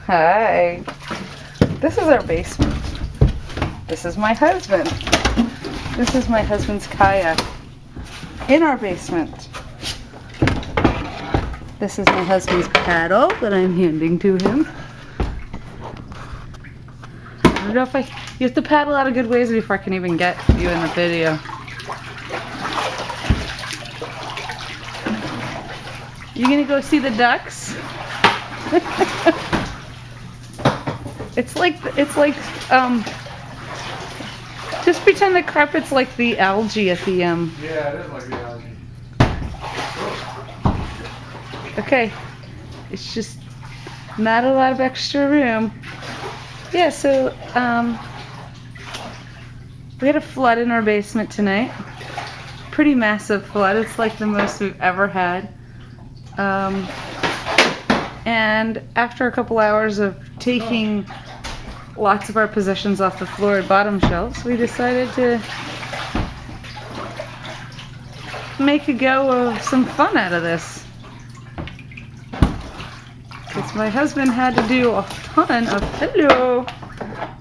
Hi. This is our basement. This is my husband. This is my husband's kayak in our basement. This is my husband's paddle that I'm handing to him. I don't know if you have to paddle out a good ways before I can even get you in the video. You gonna go see the ducks? It's like just pretend the carpet's like the algae at the Yeah, it is like the algae. Okay, it's just not a lot of extra room. Yeah, so we had a flood in our basement tonight. Pretty massive flood. It's like the most we've ever had. And after a couple hours of taking lots of our possessions off the floor and bottom shelves, we decided to make a go of some fun out of this. Because my husband had to do a ton of, hello,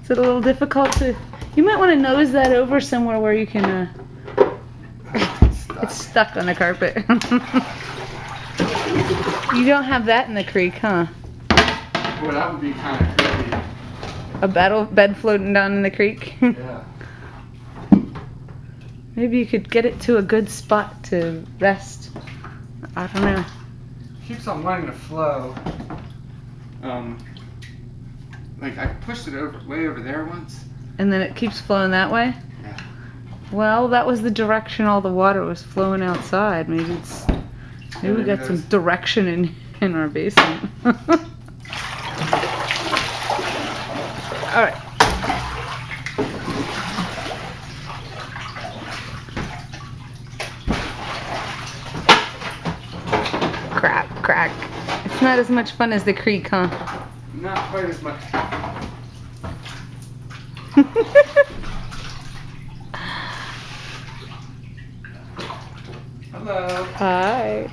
it's a little difficult to, you might want to nose that over somewhere where you can, it's stuck on the carpet. You don't have that in the creek, huh? Well, that would be kind of creepy. A bed floating down in the creek? Yeah. Maybe you could get it to a good spot to rest. I don't know. Keeps on wanting to flow. Like I pushed it way over there once. And then it keeps flowing that way? Yeah. Well, that was the direction all the water was flowing outside. Maybe we got some direction in our basement. All right. Crack. It's not as much fun as the creek, huh? Not quite as much. Hello. Hi.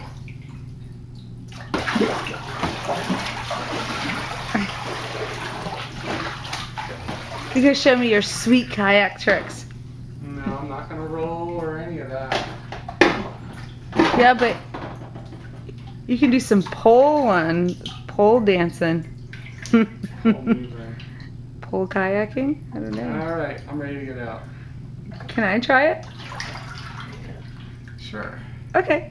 You gonna show me your sweet kayak tricks? No, I'm not gonna roll or any of that. Yeah, but you can do some pole dancing. Pole kayaking? I don't know. All right, I'm ready to get out. Can I try it? Sure. Okay.